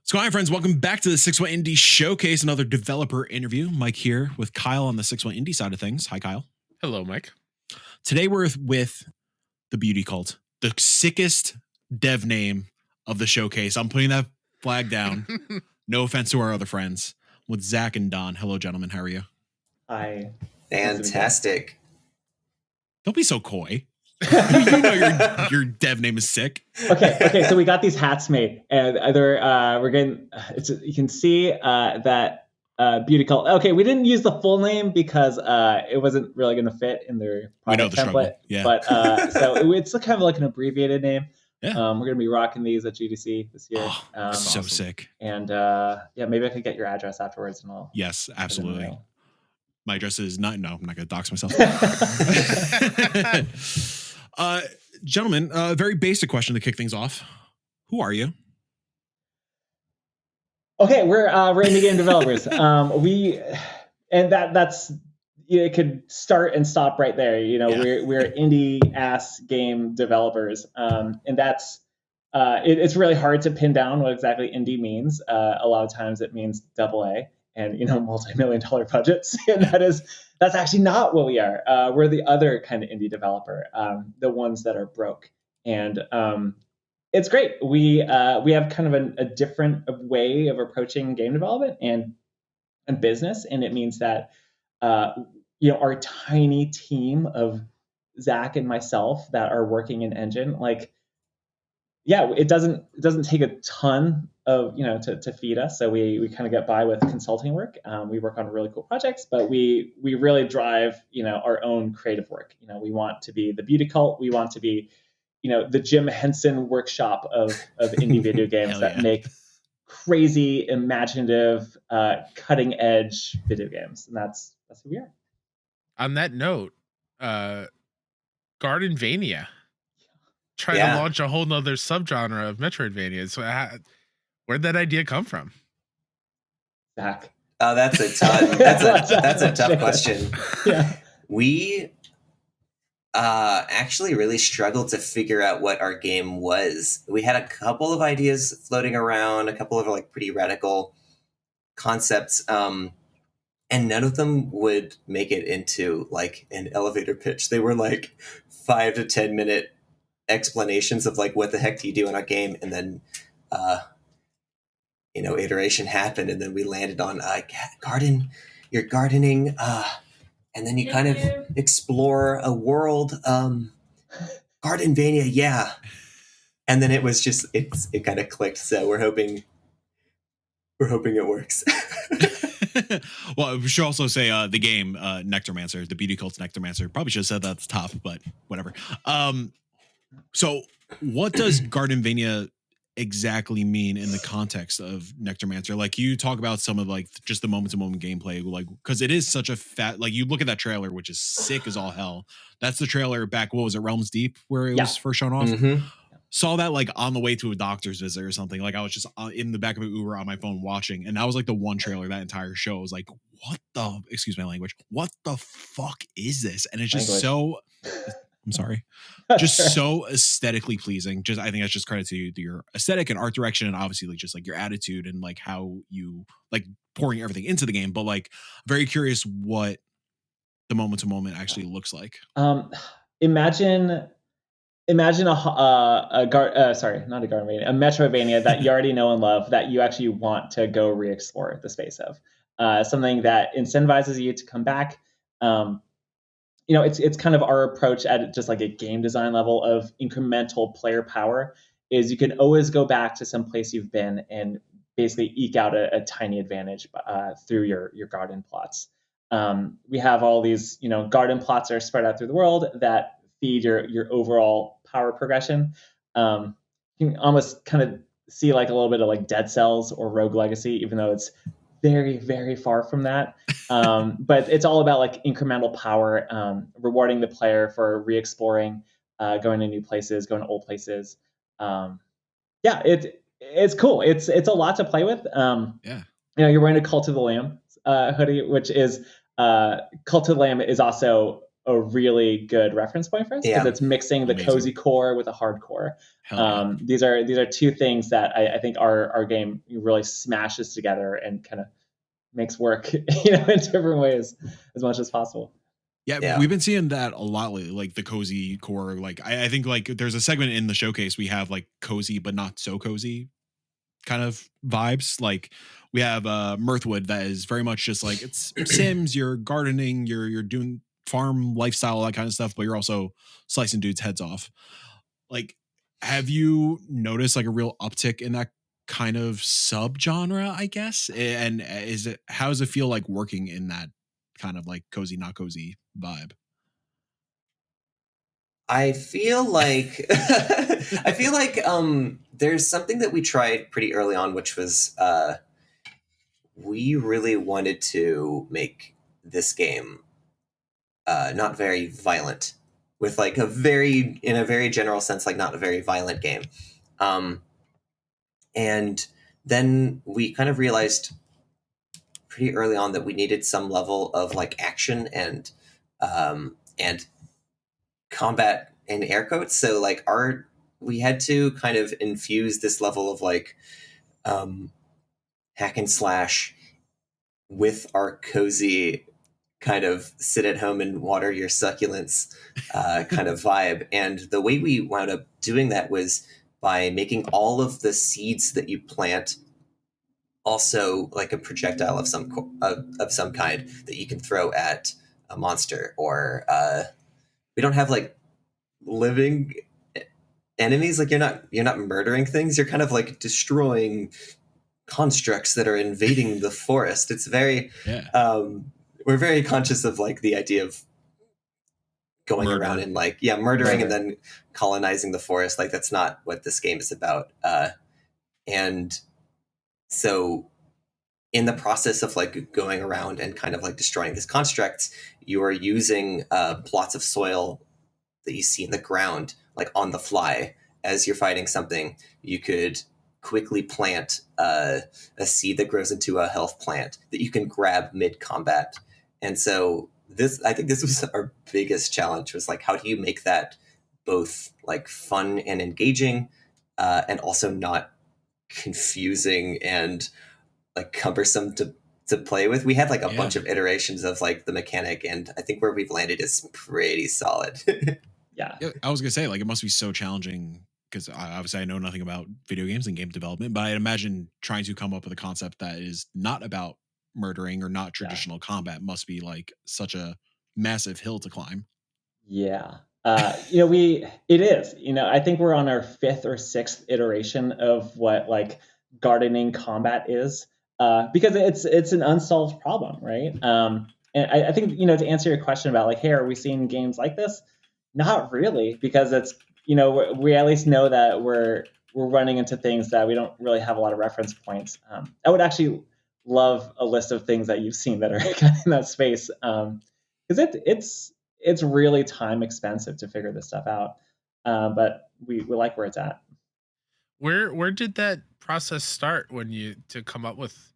What's going on, friends? Welcome back to the sixoneindie Showcase, another developer interview. Mike here with Kyle on the sixoneindie side of things. Hi, Kyle. Hello, Mike. Today we're with the Beauty Cult, the sickest dev name of the showcase. I'm putting that flag down. No offense to our other friends. With Zach and Don. Hello, gentlemen. How are you? Hi. Fantastic. Don't be so coy. You know your dev name is sick. Okay. So we got these hats made, and we're getting. You can see that Beauty Cult. Okay, we didn't use the full name because it wasn't really going to fit in their product template. Struggle. Yeah. But so it's kind of like an abbreviated name. Yeah. We're going to be rocking these at GDC this year. Oh, so awesome. Sick. And maybe I could get your address afterwards, and I'll. Yes, absolutely. My address is not. No, I'm not going to dox myself. Gentlemen, a very basic question to kick things off. Who are you? Okay, we're indie game developers. That's it could start and stop right there. You know, we're indie ass game developers, and that's it's really hard to pin down what exactly indie means. A lot of times it means AA and multi-million-dollar budgets, and that's actually not what we are. We're the other kind of indie developer, the ones that are broke, and it's great. We have kind of a different way of approaching game development and business, and it means that our tiny team of Zach and myself that are working in Engine, it doesn't take a ton of to feed us, so we kind of get by with consulting work. We work on really cool projects, but we really drive our own creative work. We want to be the Beauty Cult. We want to be the Jim Henson workshop of indie video games that make crazy, imaginative, cutting edge video games, and that's who we are. On that note, gardenvania. Trying to launch a whole nother subgenre of Metroidvania. So where'd that idea come from? Zach. Oh, that's a ton. That's a tough question. Yeah. We actually really struggled to figure out what our game was. We had a couple of ideas floating around, a couple of pretty radical concepts, and none of them would make it into an elevator pitch. They were 5 to 10 minute explanations of what the heck do you do in our game, and then iteration happened, and then we landed on you're gardening, and then you kind of explore a world, gardenvania, and then it was just it kind of clicked. So we're hoping it works. Well, we should also say the game Nectarmancer, the Beauty Cult's Nectarmancer. Probably should have said that at the top, but whatever. So what does gardenvania exactly mean in the context of Nectarmancer? You talk about some of just the moment to moment gameplay, because it is such a you look at that trailer, which is sick as all hell. That's the trailer back, what was it, Realms Deep, where it was first shown off? Mm-hmm. Saw that on the way to a doctor's visit or something. I was just in the back of an Uber on my phone watching, and that was the one trailer that entire show. I was like, what the, excuse my language, what the fuck is this? And it's just so, I'm sorry, just so aesthetically pleasing. I think that's just credit to your aesthetic and art direction, and obviously just your attitude and how you pouring everything into the game. But very curious what the moment to moment actually looks like. Imagine a Metroidvania that you already know and love, that you actually want to go re-explore the space of. Something that incentivizes you to come back. It's kind of our approach at just a game design level of incremental player power, is you can always go back to some place you've been and basically eke out a tiny advantage through your garden plots. We have all these, garden plots that are spread out through the world that feed your overall power progression. You can almost kind of see a little bit of Dead Cells or Rogue Legacy, even though it's very, very far from that. But it's all about incremental power, rewarding the player for re-exploring, going to new places, going to old places. It's cool. It's a lot to play with. You're wearing a Cult of the Lamb hoodie, which is Cult of the Lamb is also a really good reference point for us because it's mixing the cozy core with a hardcore. These are two things that I think our game really smashes together and kind of makes work, in different ways as much as possible. Yeah, we've been seeing that a lot lately, like the cozy core. Like I think like there's a segment in the showcase we have like cozy but not so cozy kind of vibes. Like we have Mirthwood that is very much just like it's Sims, you're gardening, you're doing farm lifestyle, that kind of stuff, but you're also slicing dudes' heads off. Like, have you noticed like a real uptick in that kind of subgenre, I guess? And how does it feel like working in that kind of like cozy, not cozy vibe? I feel like there's something that we tried pretty early on, which was we really wanted to make this game not very violent, with like in a very general sense, like not a very violent game. And then we kind of realized pretty early on that we needed some level of like action and combat in air quotes. So like we had to kind of infuse this level of like hack and slash with our cozy kind of sit at home and water your succulents kind of vibe. And the way we wound up doing that was by making all of the seeds that you plant also like a projectile of some kind that you can throw at a monster. Or we don't have like living enemies. Like you're not murdering things. You're kind of like destroying constructs that are invading the forest. It's very we're very conscious of like the idea of going around and like murdering and then colonizing the forest. Like that's not what this game is about. And so in the process of like going around and kind of like destroying these constructs, you are using plots of soil that you see in the ground, like on the fly as you're fighting something. You could quickly plant a seed that grows into a health plant that you can grab mid-combat. And so I think this was our biggest challenge, was like, how do you make that both like fun and engaging and also not confusing and like cumbersome to play with? We had like a bunch of iterations of like the mechanic, and I think where we've landed is pretty solid. Yeah, I was gonna say like it must be so challenging because obviously I know nothing about video games and game development, but I'd imagine trying to come up with a concept that is not about murdering or not traditional combat must be like such a massive hill to climb. Yeah. It is, I think we're on our 5th or 6th iteration of what like gardening combat is, because it's an unsolved problem, right? And I think, to answer your question about like, hey, are we seeing games like this? Not really, because it's, we at least know that we're running into things that we don't really have a lot of reference points. I would actually love a list of things that you've seen that are kind of in that space, because it's really time expensive to figure this stuff out. But we like where it's at. Where did that process start to come up with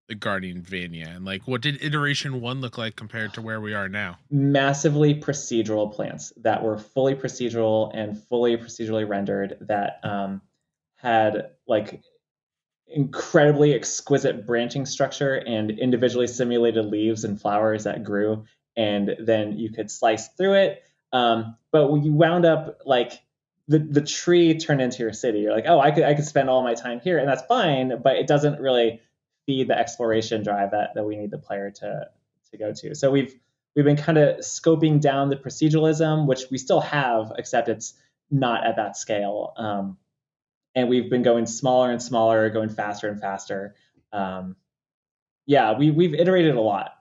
the gardenvania, and like what did iteration 1 look like compared to where we are now? Massively procedural plants that were fully procedural and fully procedurally rendered, that had like incredibly exquisite branching structure and individually simulated leaves and flowers that grew, and then you could slice through it. But when you wound up like the tree turned into your city, you're like, oh, I could spend all my time here, and that's fine, but it doesn't really feed the exploration drive that we need the player to go to. So we've been kind of scoping down the proceduralism, which we still have, except it's not at that scale. And we've been going smaller and smaller, going faster and faster. We've iterated a lot.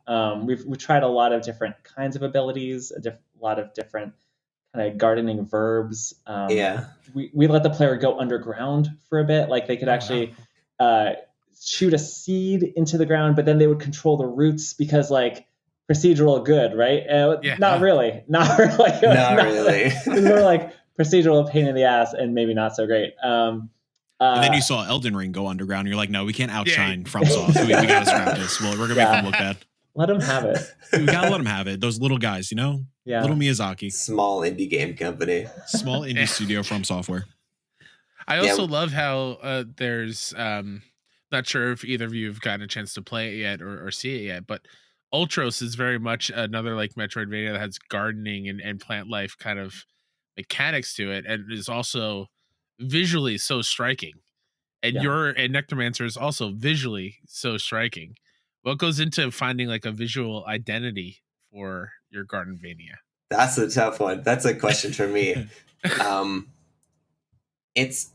We've tried a lot of different kinds of abilities, a lot of different kind of gardening verbs. We let the player go underground for a bit. Like they could actually shoot a seed into the ground, but then they would control the roots because like procedural good, right? Not really. Not really. It's more like procedural pain in the ass and maybe not so great. And then you saw Elden Ring go underground. And you're like, no, we can't outshine FromSoft. We got to scrap this. Well, we're gonna make them look bad. Let them have it. We gotta let them have it. Those little guys, Yeah. little Miyazaki, Small indie game company. small indie studio from software. I Yeah. also love how there's not sure if either of you have gotten a chance to play it yet or see it yet, but Ultros is very much another like Metroidvania that has gardening and plant life kind of mechanics to it, and is also visually so striking. And Yeah. and Nectarmancer is also visually so striking. What goes into finding like a visual identity for your gardenvania? That's a tough one. That's a question for me. It's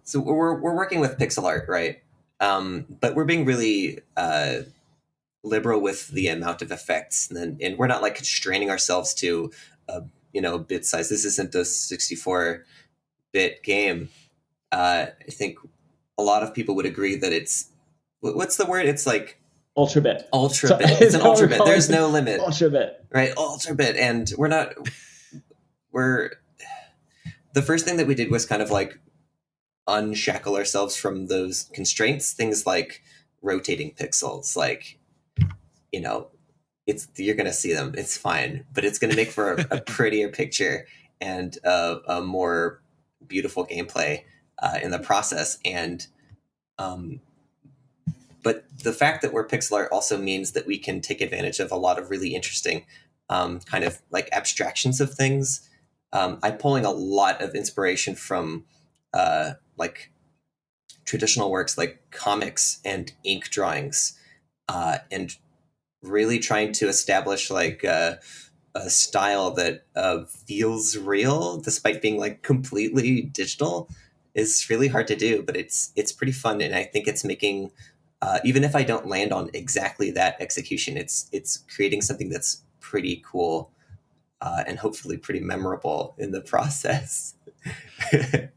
so we're working with pixel art, right? But we're being really liberal with the amount of effects, and we're not like constraining ourselves to bit size. This isn't a 64-bit game. I think a lot of people would agree that it's what's the word? It's like ultra bit. Ultra bit. It's an ultra bit. There's no limit. Ultra bit. Right, ultra bit, and we're the first thing that we did was kind of like unshackle ourselves from those constraints. Things like rotating pixels, like you're gonna see them. It's fine, but it's gonna make for a prettier picture and a more beautiful gameplay in the process. And but the fact that we're pixel art also means that we can take advantage of a lot of really interesting kind of like abstractions of things. I'm pulling a lot of inspiration from like traditional works like comics and ink drawings, and really trying to establish like a style that feels real despite being like completely digital is really hard to do, but it's pretty fun, and I think it's making even if I don't land on exactly that execution, it's creating something that's pretty cool and hopefully pretty memorable in the process.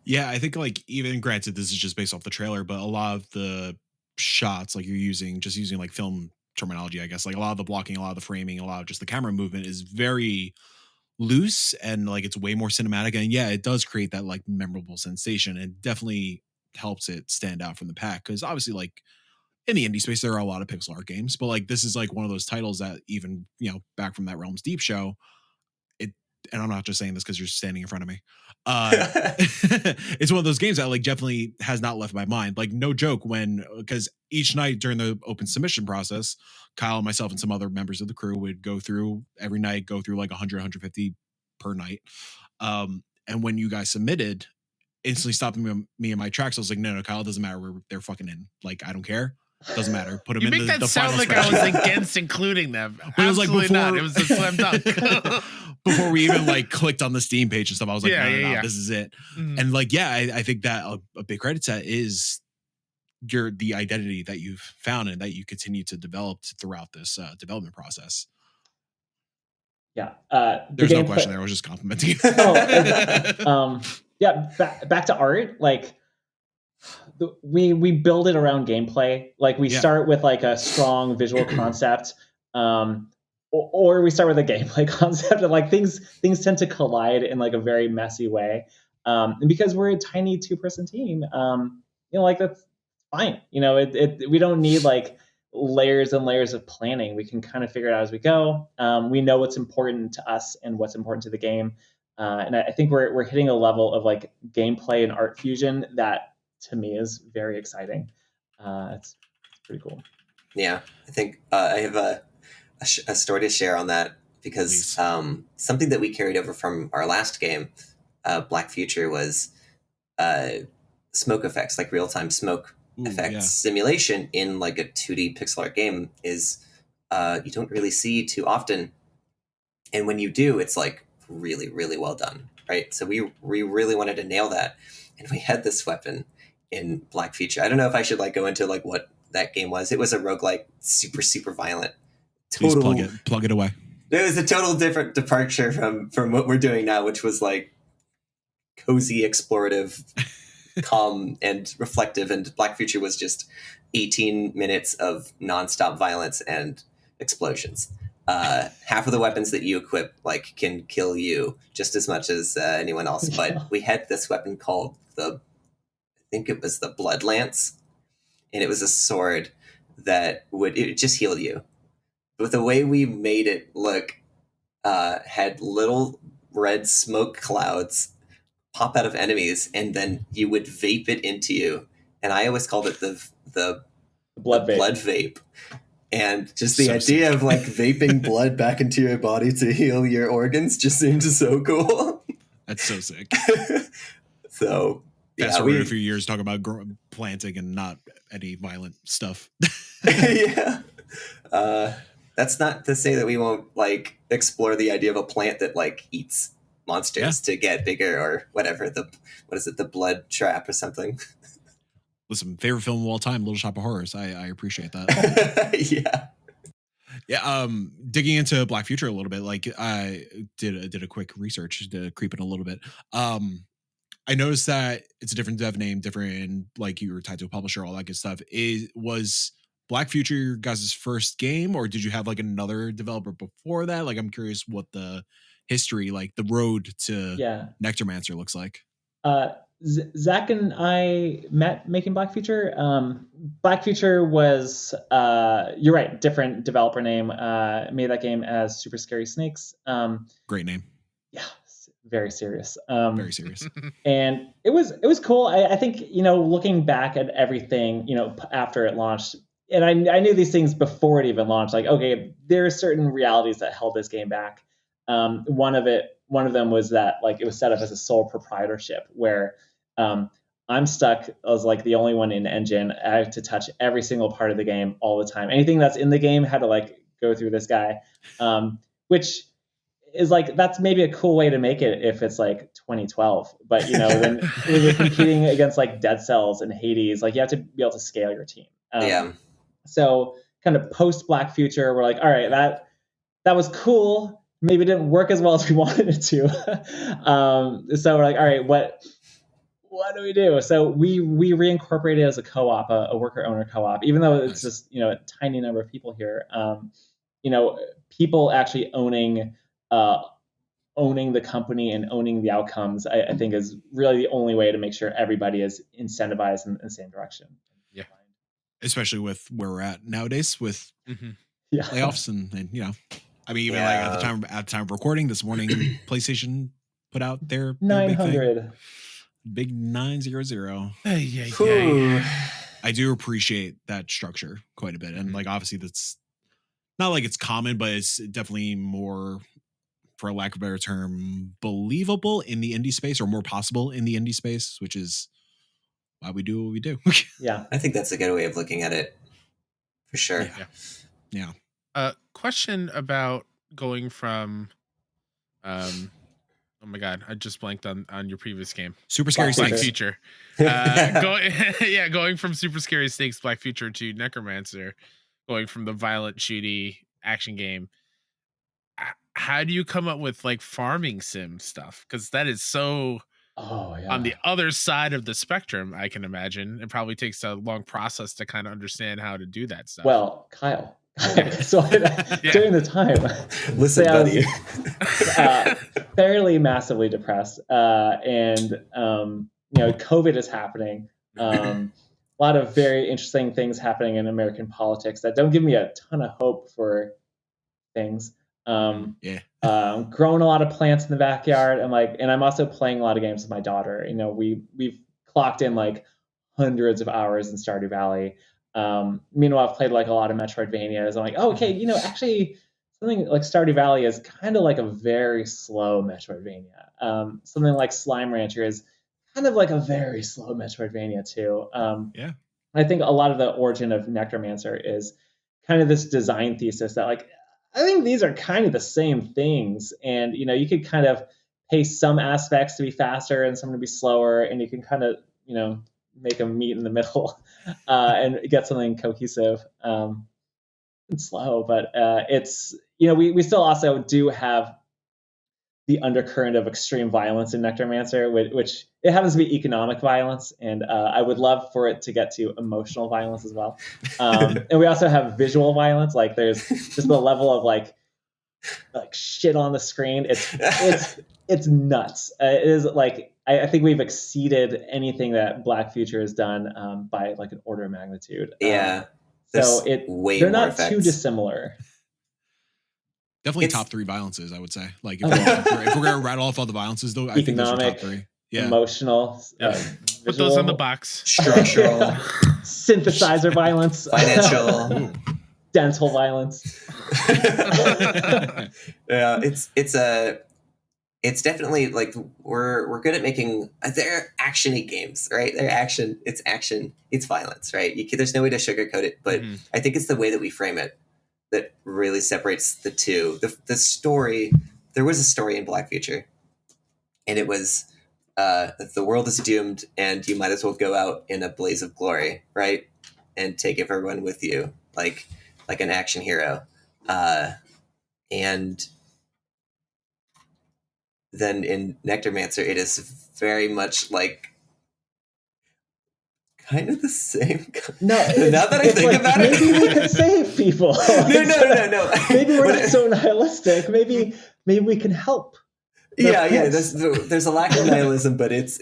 Yeah, I think like even granted this is just based off the trailer, but a lot of the shots like you're using like film terminology, I guess, like a lot of the blocking, a lot of the framing, a lot of just the camera movement is very loose and like it's way more cinematic, and yeah, it does create that like memorable sensation and definitely helps it stand out from the pack, because obviously like in the indie space there are a lot of pixel art games, but like this is like one of those titles that even back from that Realms Deep show, it, and I'm not just saying this because you're standing in front of me, it's one of those games that like definitely has not left my mind. Like no joke, because each night during the open submission process, Kyle, myself, and some other members of the crew would go through like 100 150 per night, and when you guys submitted, instantly stopping me in my tracks. I was like, no, Kyle, it doesn't matter, they're fucking in, like I don't care, doesn't matter, put them You in make that the sound final like I was spreadsheet. against including them. But it was like Absolutely before, not. It was a slam dunk. before we even like clicked on the Steam page and stuff, I was like, no, yeah. this is it. Mhm. And like, yeah, I think that a big credit set is the identity that you've found and that you continue to develop throughout this development process. Yeah. There's no question there. I was just complimenting you. Yeah. Back to art. Like we build it around gameplay. Like we start with like a strong visual concept, or we start with a gameplay concept, and like things tend to collide in like a very messy way. And because we're a tiny 2-person team, like that's fine. We don't need like layers and layers of planning. We can kind of figure it out as we go. We know what's important to us and what's important to the game. And I think we're hitting a level of like gameplay and art fusion that to me is very exciting. It's pretty cool. Yeah, I think I have a story to share on that, because something that we carried over from our last game, Black Future, was smoke effects, like real-time smoke effects simulation in like a 2D pixel art game is you don't really see too often, and when you do, it's like really, really well done, right? So we really wanted to nail that, and we had this weapon in Black Future. I don't know if I should like go into like what that game was. It was a roguelike, super violent. Please plug it away. It was a total different departure from what we're doing now, which was like cozy, explorative, calm, and reflective. And Black Future was just 18 minutes of nonstop violence and explosions. Half of the weapons that you equip like can kill you just as much as anyone else. But we had this weapon called I think it was the Blood Lance, and it was a sword that it just healed you the way we made it look had little red smoke clouds pop out of enemies, and then you would vape it into you. And I always called it the blood vape. Blood vape. And just the So idea sick. of like vaping blood back into your body to heal your organs just seemed so cool. That's so sick. So Fast forward a few years talking about planting and not any violent stuff. yeah. That's not to say that we won't like explore the idea of a plant that like eats monsters to get bigger or whatever. What is it? The blood trap or something. Listen, favorite film of all time, Little Shop of Horrors. I appreciate that. Yeah. Digging into Black Future a little bit, like I did a quick research to creep in a little bit. I noticed that it's a different dev name, different, like you were tied to a publisher, all that good stuff. Was Black Future your guys' first game, or did you have like another developer before that? Like, I'm curious what the history, like the road to Nectarmancer looks like. Zach and I met making Black Future. Black Future was, you're right, different developer name. Made that game as Super Scary Snakes. Great name. Yeah, very serious. Very serious. And it was cool. I think, looking back at everything, after it launched, and I knew these things before it even launched, like, okay, there are certain realities that held this game back. One of them was that like it was set up as a sole proprietorship where I'm stuck as like the only one in engine. I have to touch every single part of the game all the time. Anything that's in the game had to like go through this guy, which is like, that's maybe a cool way to make it if it's like 2012. But when you're competing against like Dead Cells and Hades, like you have to be able to scale your team. So kind of post Black Future, we're like, all right, that was cool. Maybe it didn't work as well as we wanted it to. So we're like, all right, what do we do? So we reincorporated as a co-op, a worker owner co-op, even though it's just, a tiny number of people here. People actually owning the company and owning the outcomes, I think is really the only way to make sure everybody is incentivized in the same direction. Yeah. Especially with where we're at nowadays with layoffs and I mean, even like at the time of recording this morning, PlayStation put out their 900 big 900. I do appreciate that structure quite a bit, and like obviously that's not like it's common, but it's definitely more, for lack of a better term, believable in the indie space, or more possible in the indie space, which is why we do what we do. Yeah, I think that's a good way of looking at it, for sure. Yeah. Question about going from, oh my god, I just blanked on your previous game. Super Scary Black Snakes. Future. Going from Super Scary Snakes, Black Future to Nectarmancer, going from the violent, shooty action game. How do you come up with like farming sim stuff? Because that is so on the other side of the spectrum. I can imagine it probably takes a long process to kind of understand how to do that stuff. Well, Kyle. So during the time, listen, buddy, fairly massively depressed, and COVID is happening. A lot of very interesting things happening in American politics that don't give me a ton of hope for things. Growing a lot of plants in the backyard, and I'm also playing a lot of games with my daughter. We've clocked in like hundreds of hours in Stardew Valley. Meanwhile, I've played like a lot of Metroidvanias. I'm like, oh, okay, actually something like Stardew Valley is kind of like a very slow Metroidvania. Something like Slime Rancher is kind of like a very slow Metroidvania too. I think a lot of the origin of Nectarmancer is kind of this design thesis that like, I think these are kind of the same things. And, you could kind of pace some aspects to be faster and some to be slower. And you can kind of, make them meet in the middle and get something cohesive and slow. But it's, we still also do have the undercurrent of extreme violence in Nectarmancer, which it happens to be economic violence. And I would love for it to get to emotional violence as well. And we also have visual violence. Like there's just the level of like shit on the screen. It's nuts. It is like, I think we've exceeded anything that Black Future has done by like an order of magnitude. Yeah. So they're not too dissimilar. Definitely It's- top 3 violences, I would say. Like if we're gonna rattle off all the violences, though, I think those are top Economic, 3. Yeah. emotional, Yeah. Put those on the box. Structural, synthesizer violence, financial, dental violence. yeah, it's definitely like we're good at making they're actiony games, right? They're action, it's violence, right? There's no way to sugarcoat it, but I think it's the way that we frame it that really separates the two. The story, there was a story in Black Future, and it was the world is doomed, and you might as well go out in a blaze of glory, right? And take everyone with you, like an action hero. And then in Nectarmancer, it is very much like kind of the same. No, now that I think about it, maybe we could save people. No. Maybe we're not so nihilistic. Maybe we can help. Yeah. There's a lack of nihilism, but it's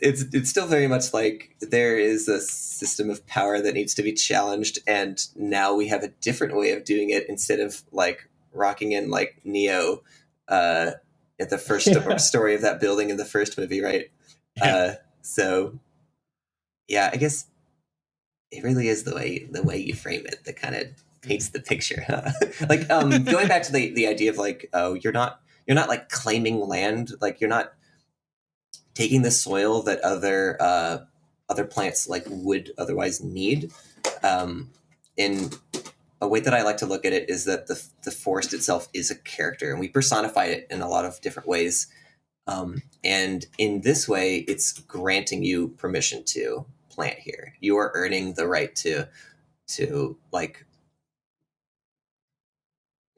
still very much like there is a system of power that needs to be challenged, and now we have a different way of doing it instead of like rocking in like Neo at the first story of that building in the first movie, right? Yeah. So yeah, I guess it really is the way you frame it that kind of paints the picture. Huh? Like going back to the idea of like, oh, you're not like claiming land, like you're not taking the soil that other plants like would otherwise need. In a way that I like to look at it is that the forest itself is a character, and we personify it in a lot of different ways. And in this way, it's granting you permission to plant here. You are earning the right to like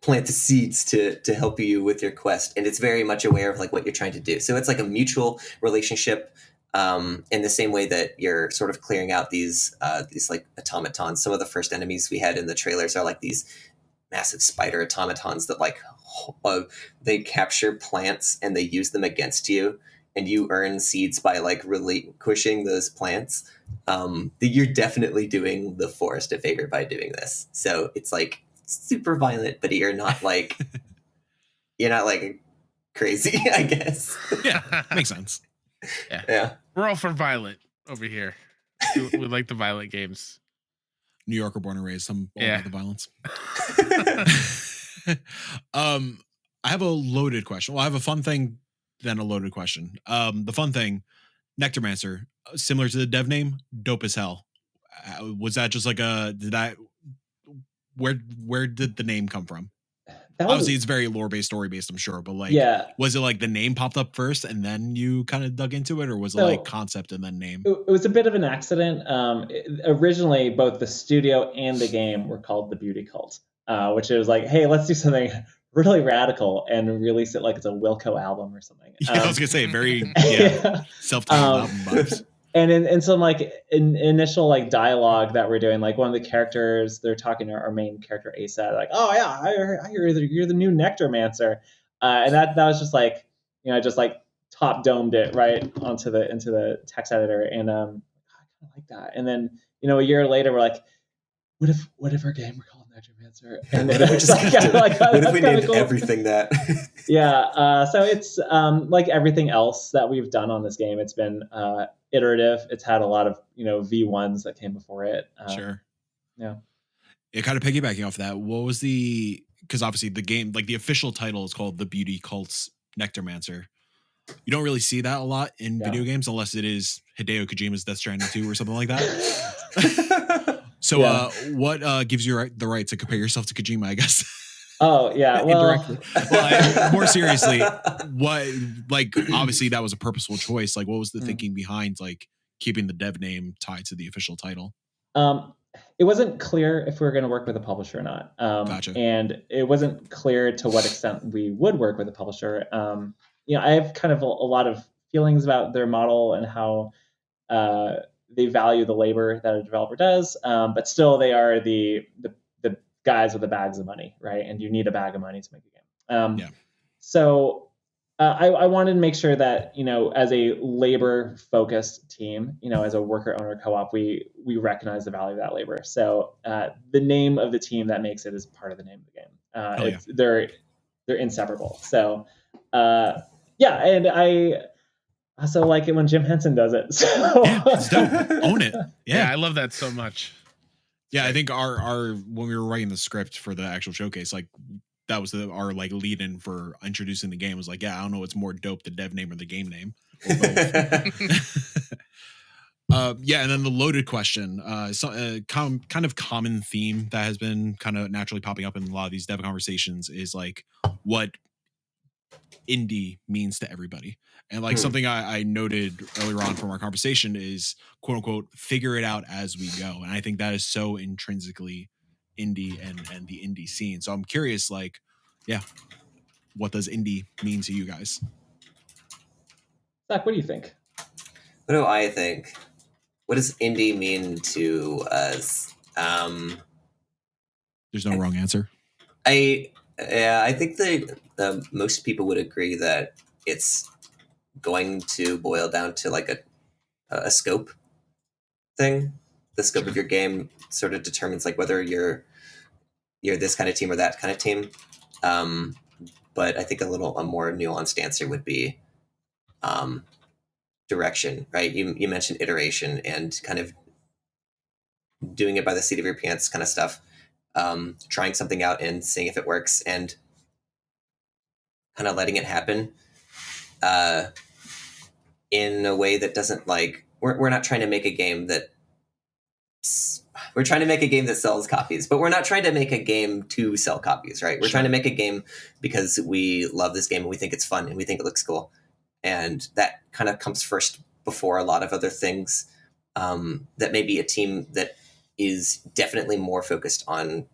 plant the seeds to help you with your quest, and it's very much aware of like what you're trying to do. So it's like a mutual relationship, in the same way that you're sort of clearing out these like automatons. Some of the first enemies we had in the trailers are like these massive spider automatons that like they capture plants and they use them against you, and you earn seeds by like relinquishing those plants. You're definitely doing the forest a favor by doing this. So it's like super violent, but you're not like crazy, I guess. Yeah, makes sense. Yeah. We're all for violent over here. We like the violent games. New Yorker born and raised. I'm all about the violence. I have a loaded question. Well, I have a fun thing, then a loaded question. The fun thing, Nectarmancer, similar to the dev name, dope as hell. Was that just like where did the name come from? Obviously, it's very lore-based, story-based, I'm sure, but like, was it like the name popped up first and then you kind of dug into it, or was it like concept and then name? It was a bit of an accident. Originally, both the studio and the game were called the Beauty Cult, which is like, hey, let's do something really radical and release it like it's a Wilco album or something. I was gonna say very self-titled album vibes. And in some like initial like dialogue that we're doing, like one of the characters, they're talking to our main character Aisa, like, oh yeah, I hear you're the new Nectarmancer, and that was just like, just like top domed it right into the text editor, and I kind of like that. And then a year later we're like, what if our game were called Nectarmancer? And then just like, what if we named everything that? Yeah, so it's like everything else that we've done on this game. It's been iterative. It's had a lot of V1s that came before it. Sure. Yeah. It kind of piggybacking off that. What was because obviously the game, like the official title is called The Beauty Cult's Nectarmancer. You don't really see that a lot in video games unless it is Hideo Kojima's Death Stranding 2 or something like that. So what gives you the right to compare yourself to Kojima, I guess? Oh, yeah. Well, more seriously, what, like, obviously that was a purposeful choice. Like, what was the thinking behind, like, keeping the dev name tied to the official title? It wasn't clear if we were going to work with a publisher or not. Gotcha. And it wasn't clear to what extent we would work with a publisher. I have kind of a lot of feelings about their model and how they value the labor that a developer does, but still they are the guys with the bags of money, right? And you need a bag of money to make a game. So I wanted to make sure that as a labor focused team, as a worker owner co-op, we recognize the value of that labor. So the name of the team that makes it is part of the name of the game. they're inseparable. So yeah, and I also like it when Jim Henson does it. So. Yeah, it's dope. Own it. Yeah, Yeah. I love that so much. Yeah, I think our when we were writing the script for the actual showcase, like that was our like lead in for introducing the game was like, yeah, I don't know what's more dope, the dev name or the game name. Or both. Yeah, and then the loaded question, kind of common theme that has been kind of naturally popping up in a lot of these dev conversations is like what indie means to everybody. And like something I noted earlier on from our conversation is quote unquote figure it out as we go. And I think that is so intrinsically indie and the indie scene. So I'm curious, like, yeah, what does indie mean to you guys? Zach, what do you think? What do I think? What does indie mean to us? There's no wrong answer. I think the most people would agree that it's going to boil down to like a scope thing. The scope of your game sort of determines like whether you're this kind of team or that kind of team. But I think a more nuanced answer would be direction, right? You mentioned iteration and kind of doing it by the seat of your pants kind of stuff. Trying something out and seeing if it works and kind of letting it happen in a way that doesn't like we're not trying to make a game that we're trying to make a game that sells copies, but we're not trying to make a game to sell copies, right? We're trying to make a game because we love this game and we think it's fun and we think it looks cool. And that kind of comes first before a lot of other things. That may be a team that is definitely more focused on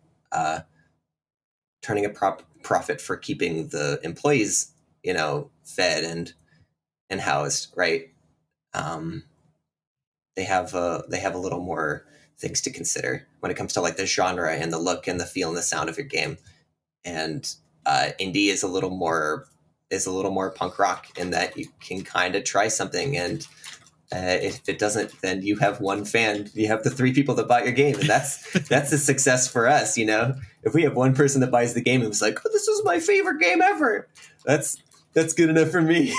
turning a profit for keeping the employees, fed and housed, right? They have a little more things to consider when it comes to like the genre and the look and the feel and the sound of your game. And indie is a little more punk rock in that you can kind of try something and if it doesn't, then you have one fan. You have the 3 people that bought your game, and that's a success for us. If we have one person that buys the game and was like, "Oh, this is my favorite game ever," that's good enough for me.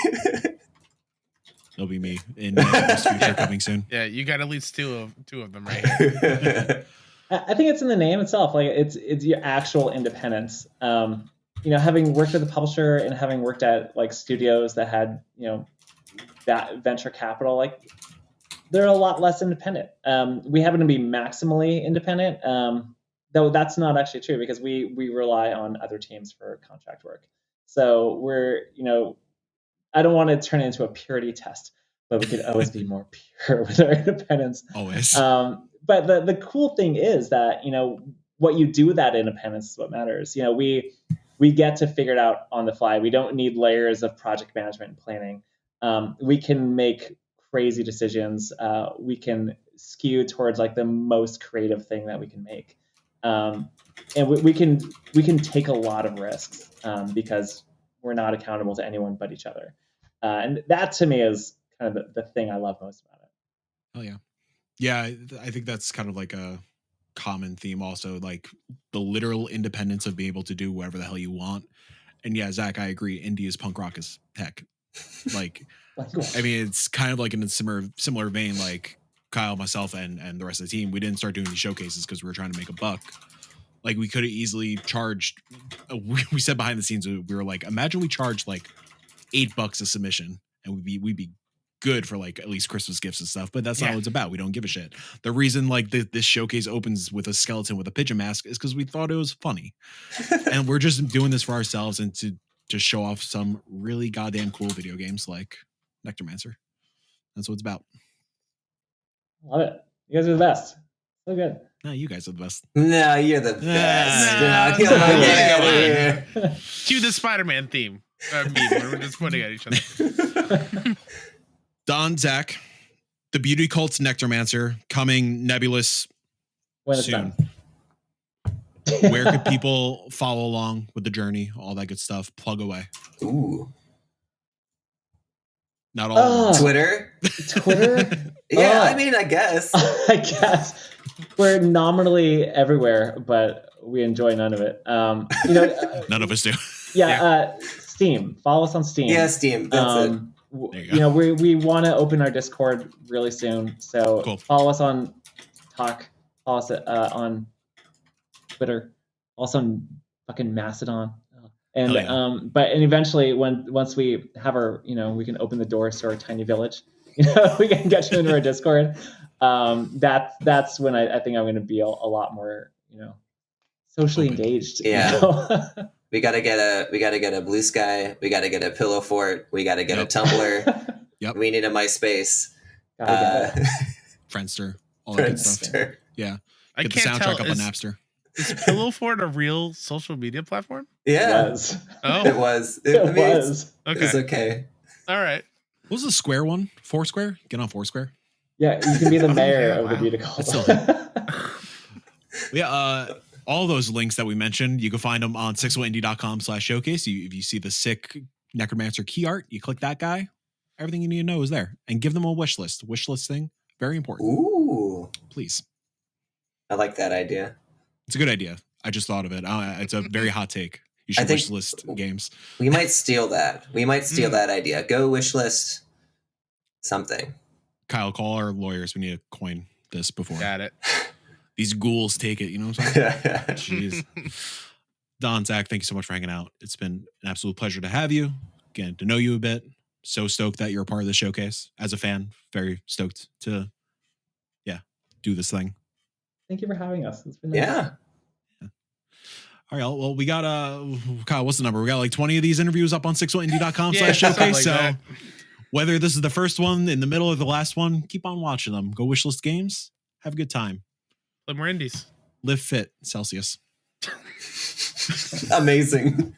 It'll be me in this future coming soon. Yeah, you got at least two of them right here. I think it's in the name itself. Like it's your actual independence. Having worked with a publisher and having worked at like studios that had that venture capital, like they're a lot less independent. We happen to be maximally independent, though that's not actually true because we rely on other teams for contract work. So we're, I don't want to turn it into a purity test, but we could always be more pure with our independence. Always. But the cool thing is that, what you do with that independence is what matters. We get to figure it out on the fly. We don't need layers of project management and planning. We can make crazy decisions. We can skew towards like the most creative thing that we can make. And we can take a lot of risks because we're not accountable to anyone but each other. And that to me is kind of the thing I love most about it. Oh yeah. Yeah, I think that's kind of like a common theme also, like the literal independence of being able to do whatever the hell you want. And yeah, Zach, I agree. Indie is punk rock as heck. Like, I mean, it's kind of like in a similar vein, like Kyle, myself, and the rest of the team, we didn't start doing these showcases because we were trying to make a buck. Like, we could have easily charged, we said behind the scenes, we were like, imagine we charged like $8 a submission and we'd be good for like at least Christmas gifts and stuff, but that's not what it's about. We don't give a shit. The reason like this showcase opens with a skeleton with a pigeon mask is because we thought it was funny. And we're just doing this for ourselves and to just show off some really goddamn cool video games like Nectarmancer. That's what it's about. Love it. You guys are the best. So good. No, you guys are the best. No, you're the best. Come on. Cue the Spider-Man theme. We're just pointing at each other. Don, Zach, the Beauty Cult's Nectarmancer coming nebulous soon. Where could people follow along with the journey? All that good stuff. Plug away. Ooh. Not all. Twitter? Yeah, I mean, I guess. We're nominally everywhere, but we enjoy none of it. None of us do. Steam. Follow us on Steam. Yeah, Steam. That's it. You know, we want to open our Discord really soon, so Cool. follow us on Talk. Follow us on Twitter. Also on fucking Mastodon. And and eventually once we have our, you know, we can open the doors to our tiny village. You know, we can get you into our Discord. That's when I think I'm going to be a lot more, you know, socially engaged. Yeah. You know? We gotta get a Blue Sky. We gotta get a Pillow Fort. We gotta get a Tumblr. Yep. We need a MySpace. Friendster. All that good stuff. Yeah. I Get the can't soundtrack tell. up on Napster. Is Pillow Fort a real social media platform? Yeah. It was. Oh, It was. It was. Okay. It's okay. All right. What was the Square one? Foursquare? Get on Foursquare. Yeah, you can be the mayor yeah, of the wow. beauty call. Yeah, all those links that we mentioned, you can find them on sixoneindie.com/showcase. If you see the sick Nectarmancer key art, you click that guy. Everything you need to know is there. And give them a wish list. Wish list thing, very important. Ooh. Please. I like that idea. It's a good idea. I just thought of it. It's a very hot take. You should wish list games. We might steal that. We might steal that idea. Go wish list something. Kyle, call our lawyers. We need to coin this before. Got it. These ghouls take it. You know what I'm saying? Jeez. Don, Zach, thank you so much for hanging out. It's been an absolute pleasure to have you. Again, to know you a bit. So stoked that you're a part of the showcase. As a fan, very stoked to, do this thing. Thank you for having us. It's been nice. Yeah. All right. Well, we got Kyle, what's the number? We got like 20 of these interviews up on sixoneindie.com/showcase. Like whether this is the first one, in the middle, or the last one, keep on watching them. Go wishlist games. Have a good time. Play more indies. Live fit, Celsius. Amazing.